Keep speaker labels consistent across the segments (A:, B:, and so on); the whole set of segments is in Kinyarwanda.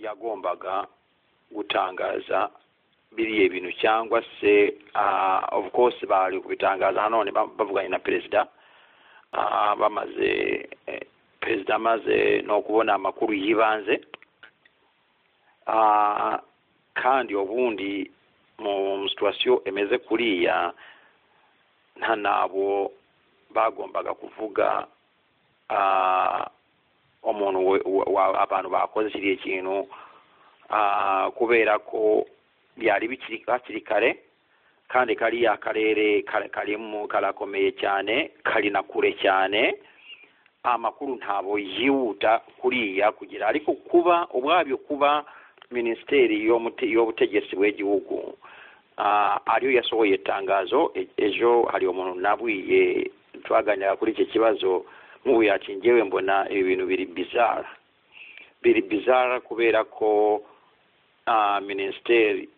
A: yagombaga gutangaza biriye bintu cyangwa se of course bari kubitangaza none bavuganye na perezida bamaze perezida amaze no kubona amakuru yibanze kandi ubundi mu situation emeze kuriya nta nabo bagombaga kuvuga umuntu abantu bakoze kiriya kintu kubera ko byari bikiri kare kandi kariya karere karakomeye cyane kari na kure cyane amakuru ntabo yihuta kuriya kugira ariko kuba ubwabyo kuba minisiteri y'ubutegetsi bw'igihugu ariyo yasohoye itangazo ejo hari umuntu nabwiye twaganira kuri iki kibazo nk'ubu yakingewe mbona ibi bintu biri bizarre kubera ko minisiteri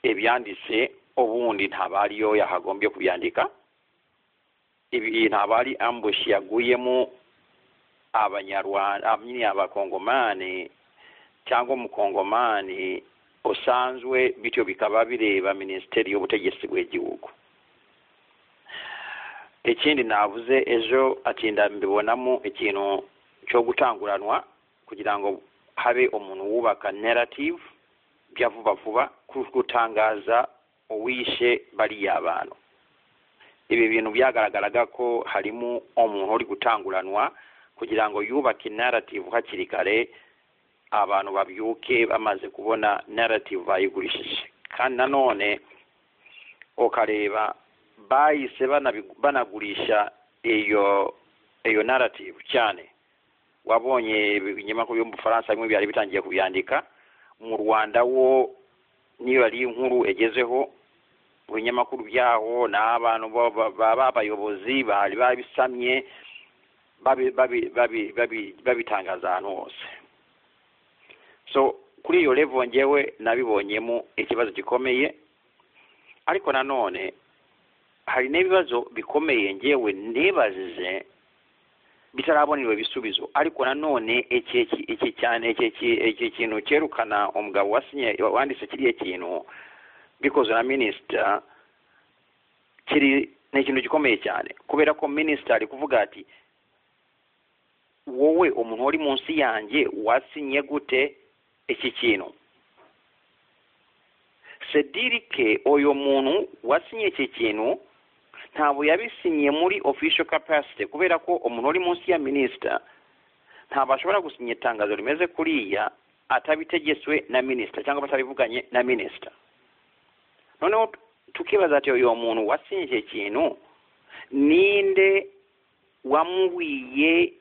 A: ibyanditse ubundi ntabariyo yahagombye kubyandika ibi ntabari ambush yaguyemo abanyarwanda abakongomani cyangwa umukongomani usanzwe bityo bikaba bireba minisiteri y'ubutegetsi bw'igihugu. Ikindi navuze ejo atinda mbibonamo ikintu cyo gutanguranwa kugira ngo habe umuntu wubaka narrative bya vuba gutangaza uwishe bariya abantu. Ibi bintu byagaragaraga ko harimo umuntu uri gutanguranwa kugira ngo yubake narrative hakiri kare abantu babyuke bamaze kubona narrative bayigurishije. Kandi nanone ukareba bahise banagurisha iyo narrative cyane. Wabonye ibinyamakuru byo mu Faransa bimwe byari bitangiye kubyandika, mu Rwanda wo niyo ari inkuru egezeho ibinyamakuru byaho n'abantu b'abayobozi bari babisamye babitangaza ahantu hose. So kuri iyo level ngewe nabibonyemo ikibazo gikomeye, ariko nanone hari n'ibibazo bikomeye ngewe nebajije bitarabonirwe bisubizo. Ariko nanone iki cyane iki kintu cyerukana umugabo wasinye wanditse kiriye kintu because na minister kiri ni ikintu gikomeye cyane kubera ko minister ari kuvuga ati wowe umuntu uri munsi yanjye wasinye gute iki kintu. Sedirike oyo muntu wasinye iki kintu ntabwo yabisinye muri official capacity kubera ko umuntu uri munsi ya minister ntabwo ashobora gusinya itangazo rimeze kuriya atabitegetswe na minister cyangwa batabivuganye na minister. Noneho tukibaza ati uyu muntu wasinye iki kintu ninde wamubwiye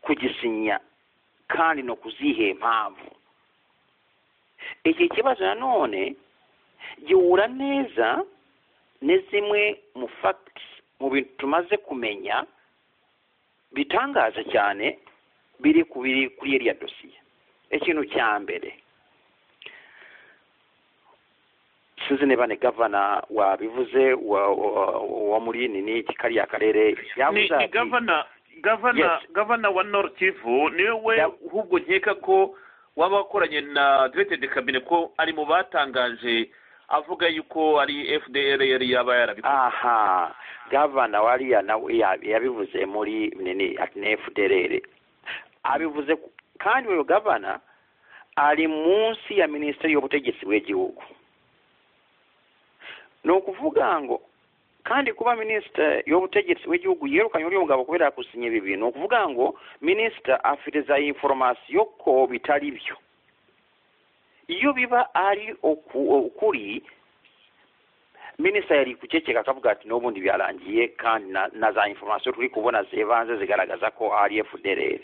A: kugisinya kandi no kuzihe mpamvu. Iki kibazo nanone gihura neza nezimwe mu facts mu bintu tumaze kumenya bitangaza cyane biri kuri iriya dosiye. Ikintu cya mbere sinzi niba ni gavana wabivuze wa muri nini kariya karere yavuze
B: ni gavana wa North Kivu niwe ahubwo nkeka ko waba wakoranye na directed cabinet ko ari mu batangaje avuga yuko ari FDR yari yaba yarabikoze.
A: Aha, gavana wariya nawe yabivuze muri nini ati FDR abivuze kandi uyo gavana ari munsi ya minisiteri y'ubutegetsi bw'igihugu. No kuvuga ngo kandi kuba minisitiri y'ubutegetsi bw'igihugu yerukanye uri mugabo kubera gusinya ibi bintu ukuvuga ngo minisitiri afite za information ko bitari byo. Iyo biba ari ukuri minisitiri yari kuceceka akavuga ati n'ubundi byarangiye kandi na za information turi kubona zivanze zigaragaza ko ari FDR.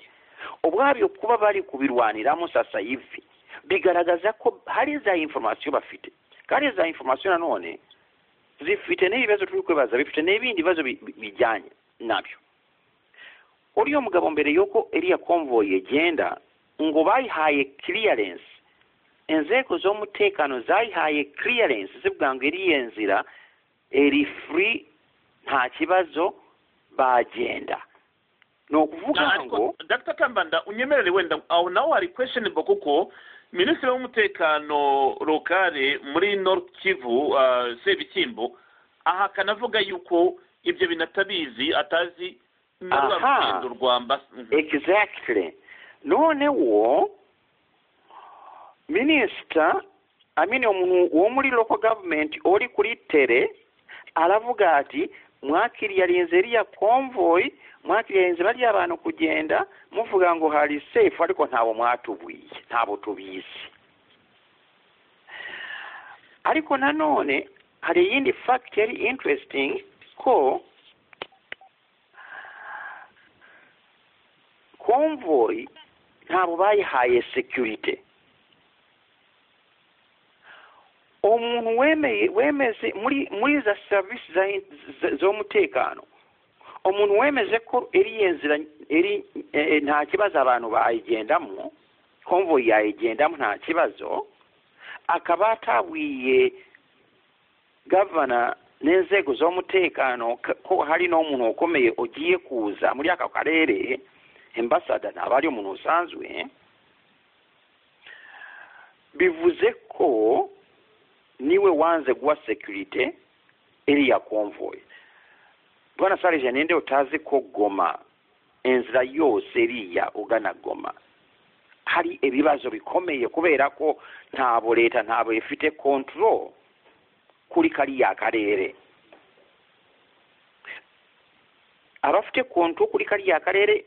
A: Ubwabyo kuba bari kubirwaniramo sasa hivi bigaragaza ko hari za information bafite kandi za information nanone zifite n'ibibazo turi kwibaza bifite n'ibindi bibazo bijyanye nabyo. Uriyo mugabo mbere yuko iriya convoy yegenda ngo bayihaye clearance, inzego z'umutekano zayihaye clearance zivuga ngo iriya nzira eri free nta kibazo bagenda. no kuvuga ngo
B: Dr. Kambanda unyemerere wenda aho naho hari questionable kuko minisitiri w'umutekano lokale muri North Kivu Sebikimbo aha kanavuga yuko ibyo binatabizi atazi n'urugendo rwa
A: exactly none wo minister umuntu wo muri local government uri kuri tere aravuga ati mwakiriye yarenze iriya convoy mwakiriye yarenze bariya abantu kugenda muvuga ngo hari safe ariko ntabo mwatubwiye ntabo tubizi ariko nanone hari yindi fact yari interesting ko convoy ntabo bayihaye security umuntu wemeze muri za service z'umutekano umuntu wemeze ko eri nta kibazo abantu bayigendamo convoy yayigendamo nta kibazo akaba atabwiye gavana n'inzego z'umutekano ko hari n'umuntu ukomeye ugiye kuza muri aka karere ambassador ntabwo ari umuntu usanzwe bivuze ko niwe wanze guha security iriya convoy bwana Sarije ninde utazi ko Goma inzira yose iriya ugana Goma hari ibibazo bikomeye kubera ko ntabo leta ntabo ifite control kuri kariya karere abafite control kuri kariya karere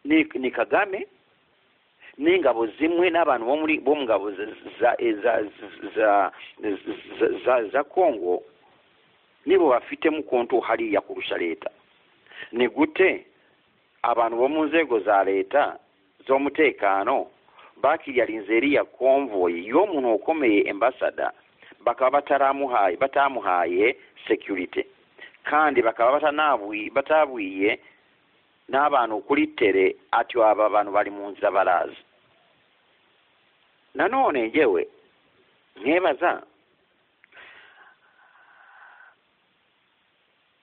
A: ni Kagame n'ingabo zimwe n'abantu bo mu ngabo za Congo nibo bafite mu konto hariya kurusha leta ni gute abantu bo mu nzego za leta z'umutekano bakiriyarinze iriya convoy yo muntu ukomeye ambassador bakaba batamuhaye security kandi bakaba batabwiye n'abantu kuri tere ati aba bantu bari mu nzira baraza nanone ngewe nkebaza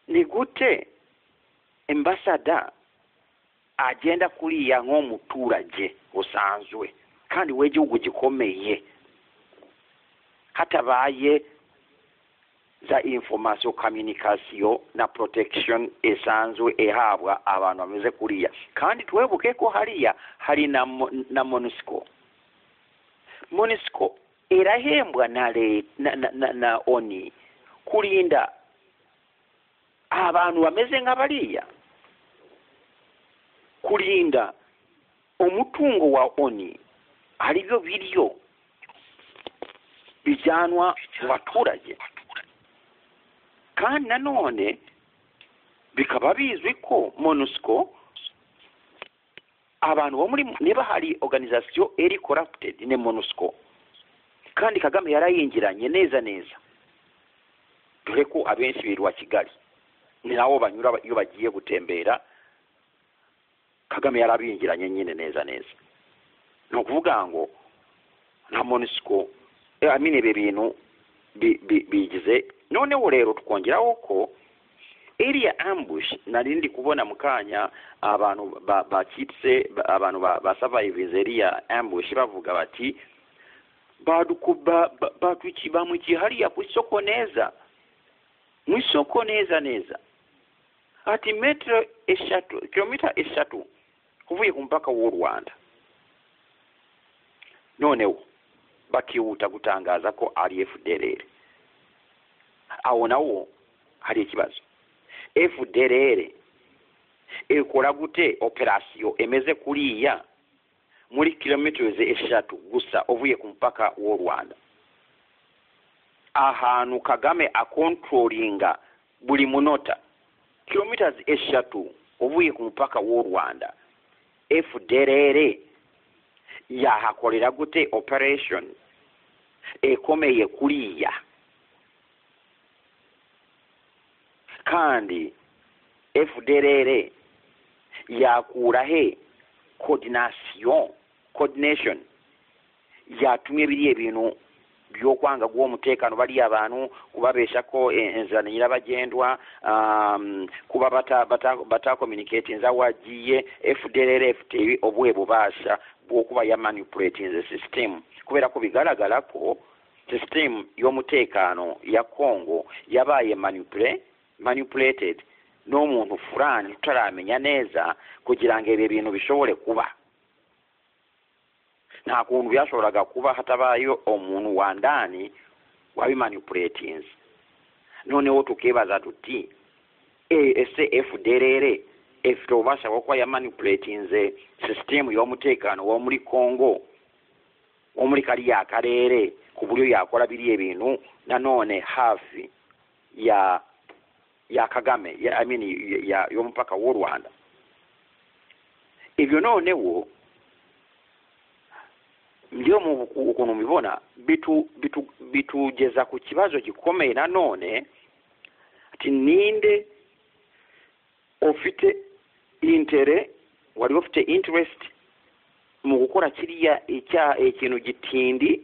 A: ni gute ambassador agenda kuriya nk'umuturage usanzwe kandi w'igihugu gikomeye hatabaye za information communication na protection esanzwe ehabwa abantu bameze kuriya kandi twebuke ko hariya hari na MONUSCO irahembwa na ONI kurinda abantu bameze nk'abariya kurinda umutungo wa ONI haribyo biriyo bijyanwa mu baturage kandi nanone bikaba bizwi ko MONUSCO abantu bo muri niba hari organisation eri corrupted ne MONUSCO kandi Kagame yarayingiranye neza dore ko abenshi birwa Kigali ni nawo banyura iyo bagiye gutembera Kagame yarabingiranye nyine neza no kuvuga ngo na MONUSCO be bintu bigize noneho rero tukongeraho ko iriya ambush narindi kubona mukanya abantu bakitse abantu basurvive iriya ambush bavuga bati batwikiba mu hariya ku isoko neza mu isoko neza ati kilomita eshatu kuvuye ku mpaka w'u Rwanda noneho bakihuta gutangaza ko ari FDLR aho nawo hari ikibazo FDLR ikora gute operation emeze kuriya muri kilometers eshatu gusa uvuye ku mpaka w'u Rwanda ahantu Kagame akontrolinga buri munota kilometers eshatu uvuye ku mpaka w'u Rwanda FDLR yahakorera gute operation ekomeye kuriya kandi FDLR yakura he coordination yatumye biriye bintu byokwanga gwo mutekano bali abantu kubabesha ko enzana nyirabagendwa kuba bata communicating za wagiye FDLR FTV obwe bubasha bwokuba ya manipulating the system kubera ko bigaragara ko system y'omutekano ya Congo yabaye manipulated n'omuntu fulani tutaramenya neza kugira ngo ebyo bintu bishobore kuba nta kuntu byashoboraga kuba hatabayo omuntu wa ndani wabimanipulating noneho tukibaza tuti ese FDLR efite obubasha bwokuba ya manipulating system y'omutekano wo muri Congo wo muri kariya akarere ku buryo yakora biri ebintu nanone hafi ya kagame y'omupaka w'u Rwanda ibyo noneho ndio ukuntu mubibona bitugeza ku kibazo gikomeye nanone ati ninde ufite wari ufite interest mu gukora kiriya ikintu gitindi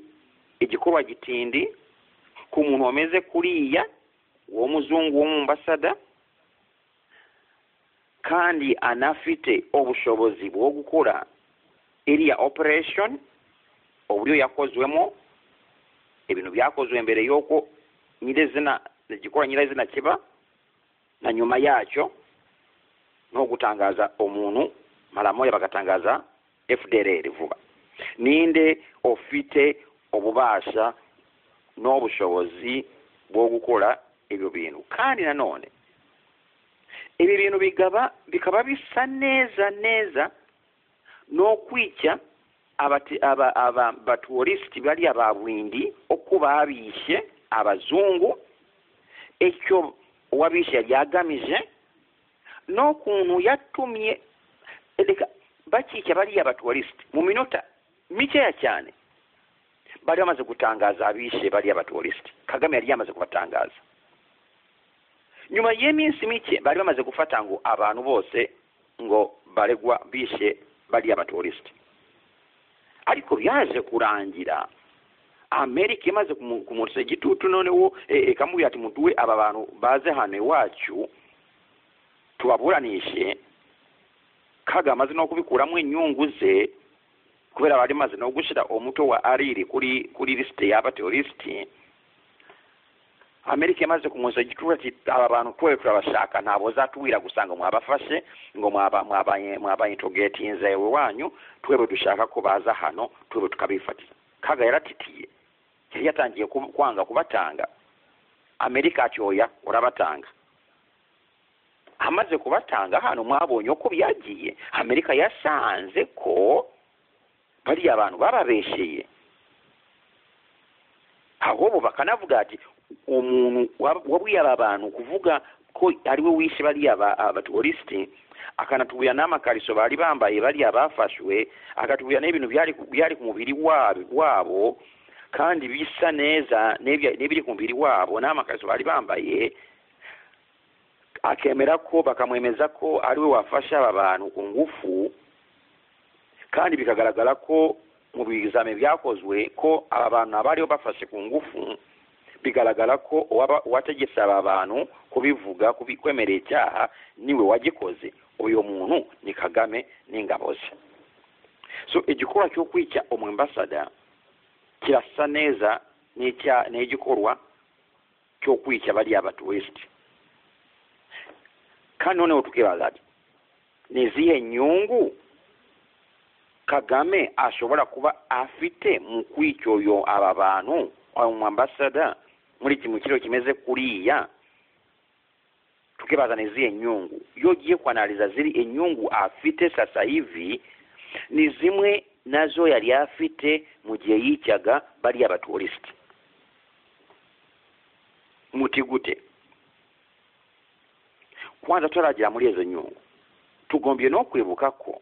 A: igikorwa gitindi ku muntu wameze kuriya wo muzungu wo mu ambasada kandi anafite obushobozi bwo gukora iriya operation uburyo yakozwemo ibintu byakozwe mbere yoko nyirezina igikora nyirezina kiba na nyuma yacyo no gutangaza umuntu mara moya bagatangaza FDLR vuba ninde ofite obubasha n'obushobozi bwo gukora ibyo bintu kandi nanone ibi bintu bikaba bisa neza no kwica abatouristi bali ababwindi okuba abishe abazungu ekyo wabishe yagamije no kuntu yatumye bakica bali abatouristi mu minota mikeya cyane bali bamaze gutangaza abishe bali abatouristi Kagame yari yamaze kubatangaza nyuma y'eminsi mike bali bamaze gufata ngo abantu bose ngo baregwa bishe bali abatouristi ariko byaje kurangira Amerika imaze kumutse gitutu noneho kamubwira ati mutuwe aba bantu baze hano iwacu tubaburanishe Kagame amaze no kubikuramo inyungu ze kubera bari maze no gushira omuto wa ariri kuri liste y'abaterroristi Amerika imaze kumutse gitutu ati aba bantu twe turabashaka ntabo zatuwira gusanga mwabafashe ngo mwabaye interrogating ze wanyu twebwe dushaka ko baza hano twebwe tukabifatira Kaga yaratitiye yari yatangiye kwanga kubatanga Amerika atyoya urabatanga amaze kubatanga hano mwabonye uko byagiye Amerika yasanze ko bari abantu bababesheye ahubwo bakanavuga ati umuntu wabwiye abantu kuvuga ko ari we wishe bari abatouristi akanatubwira n'amakariso bari bambaye bari abafashwe akatubwira n'ibintu byari ku mubiri wabo kandi bisa neza n'ibiri ku mubiri wabo n'amakariso bari bambaye akemera ko bakamwemeza ko ari we wafasha aba bantu ku ngufu kandi bikagaragara ko mu bizame byakozwe ko aba bantu abariho bafashe ku ngufu bigaragara ko wategetse aba bantu kubivuga kubikwemerera icyaha niwe wagikoze uyu muntu ni Kagame n'ingabo ze so igikorwa cyo kwica umwambasada kirasa neza n'igikorwa cyo kwica bari abatouristi kandi noneho tukibaza ni zihe nyungu Kagame ashobora kuba afite mu kwica uyo aba bantu umwambasada muri iki mukiro kimeze kuriya tukibaza ni zihe nyungu yo giye kwanaliza ziri inyungu afite sasa hivi ni zimwe nazo yari afite mu gihe yicaga bari abatouristi mutigute kwanza turagira muri izo nyungu tugombye no kwibuka ko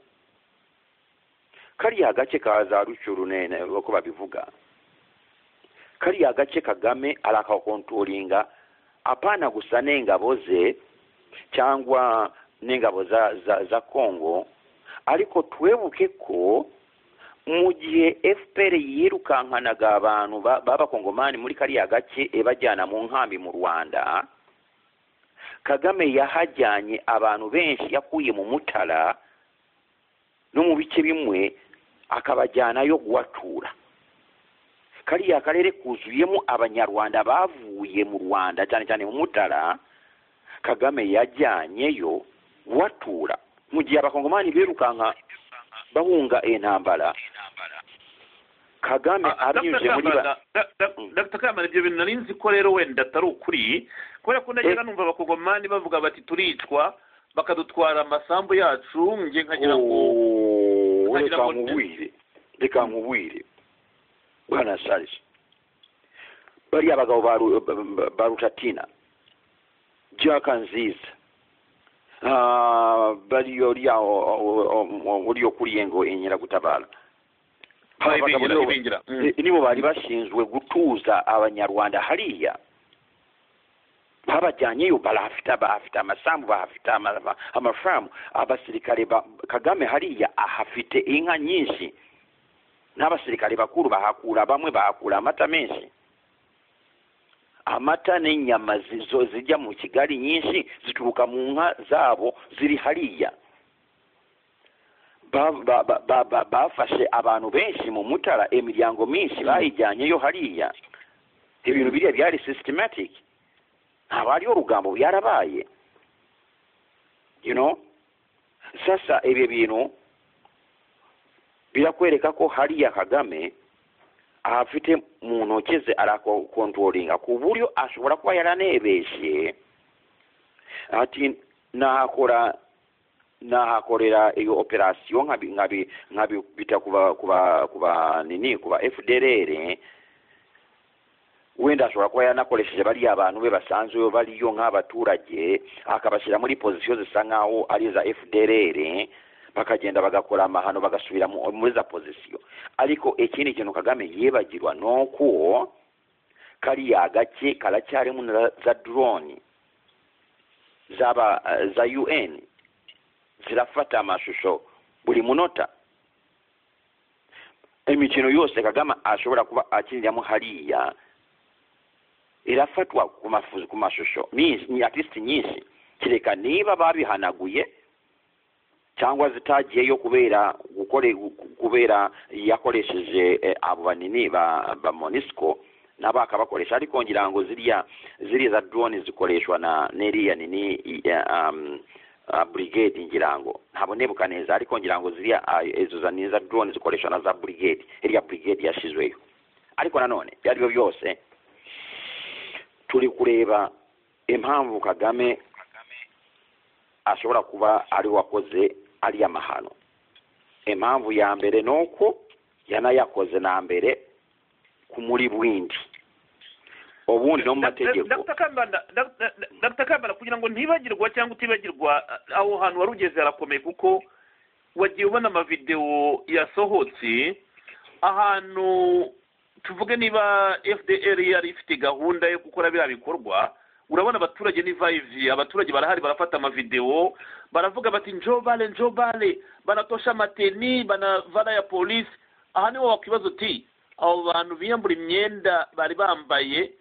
A: kariya gace kaza rucyurunene uko babivuga kariya gace Kagame arakakontrolinga apana gusa n'ingabo ze cyangwa n'ingabo za Congo ariko twebuke ko mu gihe FPR yirukankanaga abantu b'abakongomani muri kariya gace ebajyana mu nkambi mu Rwanda, Kagame yahajyanye abantu benshi yakuye mu Mutara no mu bice bimwe akabajyanayo guwatura. Kariya karere kuzuyemo abanyarwanda bavuye mu Rwanda cyane cyane mu Mutara, Kagame yajyanyeyo guwatura mu gihe abakongomani birukanka bahunga intambara. Kagame abyinje muri
B: Dr. Kamana, ibyo bintu nari nzi ko rero wenda atari ukuri, kubera ko najyaga numva abakongomani bavuga bati turicwa bakadutwara amasambu yacu, nge nkagira ngo
A: reka nkubwire bwana Charles, bari abagabo ba Rutatina, Jaka Nziza, bari uriyo kuriyengo enyera gutabara, nibo bari bashinzwe gutuza abanyarwanda hariya. Babajyanyeyo bahafite amasambu, bahafite amafamu. Abasirikare Kagame hariya ahafite inka nyinshi, n'abasirikare bakuru bahakura, bamwe bahakura amata menshi. Amata n'inyama zijya mu Kigali nyinshi zituruka mu nka zabo ziri hariya. Bafashe abantu benshi mu Mutara, imiryango myinshi bayijyanyeyo hariya. Ibintu biriya byari systematic, ntabwo ariyo rugambo byarabaye, Sasa ibi bintu birakwereka ko hariya Kagame afite mu ntoki ze arakontrolinga ku buryo ashobora kuba yaranebeshye ati nahakorera iyo operasiyo nkabita kuba FDLR, wenda ashobora kuba yanakoresheje bariya abantu be basanzwe bariyo nk'abaturage akabashyira muri pozisiyo zisa nkaho ari za FDLR, bakagenda bagakora amahano bagasubira muri za pozisiyo. Ariko ikindi kintu Kagame yibagirwa nuko kariya gace karacyarimo za drone za UN zirafata amashusho buri munota. Imikino yose Kagame ashobora kuba akiniramo hariya irafatwa ku mashusho ni at least nyinshi, kireka niba babihanaguye cyangwa zitagiyeyo kubera yakoresheje abo banini ba Monisco nabo akabakoresha. Ariko ngira ngo ziriya za drone zikoreshwa na neriya nini brigade, ngira ngo ntabonebuka neza, ariko ngira ngo ziriya ezo za drone zikoreshwa na za brigade, iriya brigade yashizweyo. Ariko nanone byari byose turi kureba impamvu Kagame ashobora kuba ari wakoze ariya mahano. Impamvu ya mbere nuko yanayakoze na mbere kumuri bwindi ubundi no mu mategeko.
B: Dr. Kambanda, kugira ngo ntibagirwa cyangwa utibagirwa aho hantu warugeze harakomeye, kuko wagiye ubona amavideo yasohotse ahantu tuvuge niba FDR yari ifite gahunda yo gukora biriya bikorwa. Urabona abaturage ni vive, abaturage barahari barafata amavideo, baravuga bati njobale banatosha mateni banavana ya polisi. Aha niho wakibazo uti abo bantu biyambura imyenda bari bambaye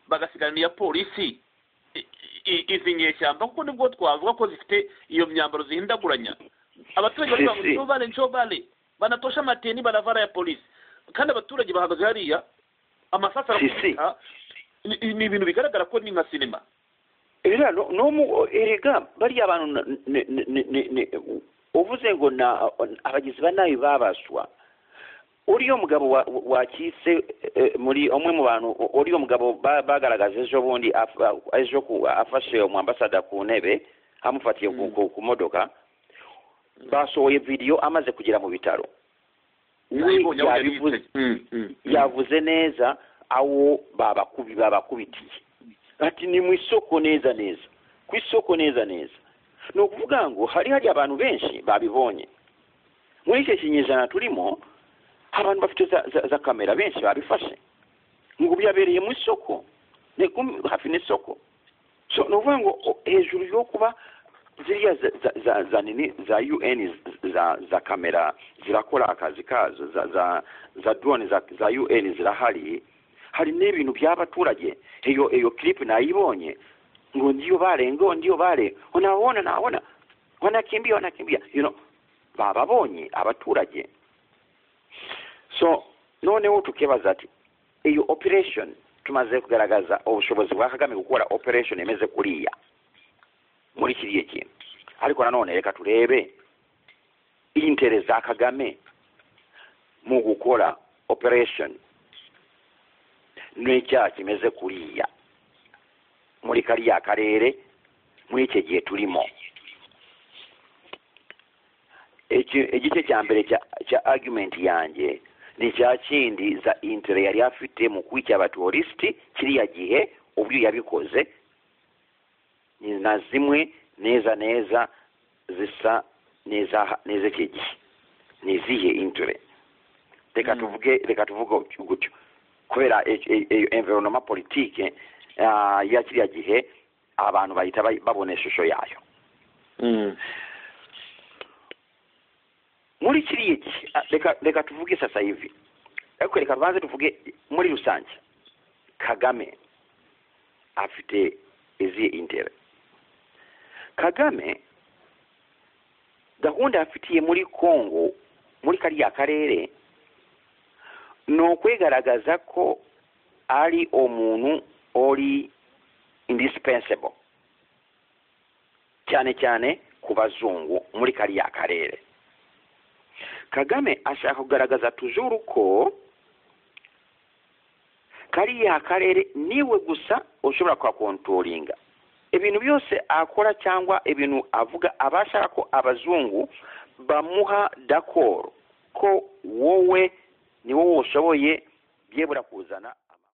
B: bagasigana ya polisi izi nyeshyamba, kuko nibwo twavuga ko zifite iyo myambaro zihindaguranya. Abaturage bari njobale banatosha mateni banavana ya polisi, kandi abaturage bahagaze hariya amasafa arakuka. Ni ibintu bigaragara ko ni nka sinema.
A: Erega bariya abantu uvuze ngo abagizi ba nabi babaswa. Uriyo mugabo wakise muri umwe mu bantu, uriyo mugabo bagaragaje ejo bundi afashe ambasaderi ku ntebe amufatiye ku modoka, basohoye video amaze kugera mu bitaro. Yavuze neza aho babakubitiye ati ni mu isoko neza ku isoko neza. Ni ukuvuga ngo hari abantu benshi babibonye muri icyo kinyejana turimo. Abantu bafite za kamera benshi babifashe ngo byabereye mu isoko, hafi n'isoko. So ni ukuvuga ngo hejuru yo kuba ziriya za UN za kamera zirakora akazi kazo za drone za UN zirahari, hari n'ibintu by'abaturage. Iyo clip nayibonye ngo ndio bale unaona wanakimbia bababonye abaturage. So noneho tukibaza ati iyo operation tumaze kugaragaza ubushobozi bwa Kagame gukora operation emeze kuriya muri kiriye kintu, ariko nanone reka turebe interest za Kagame mu gukora operation n'icyaha kimeze kuriya muri kariya karere muri icyo gihe turimo. Igice cya mbere cya argument yanjye ni cya kindi za intere yari afite mu kwica abaturisti kiriya gihe ubwo yabikoze, na zimwe neza zisa neza icyo gihe nizihe intere. Reka tuvuge gutyo kubera environnement politique ya kiriya gihe abantu bahita babona ishusho yayo. Muri kiriya gihe reka tuvuge sasa hivi, ariko reka tubanze tuvuge muri rusange Kagame afite izihe intere. Kagame gahunda afitiye muri Congo muri kariya karere no kwegaragaza ko ari umuntu ori indispensable cyane ku bazungu muri kariya karere. Kagame ashaka kugaragaza tujuru ko kariya karere niwe gusa ushobora kwa controllinga ibintu byose akora cyangwa ibintu avuga, abashaka ko abazungu bamuha d'accord ko wowe ni wowe ushoboye byebura kuzana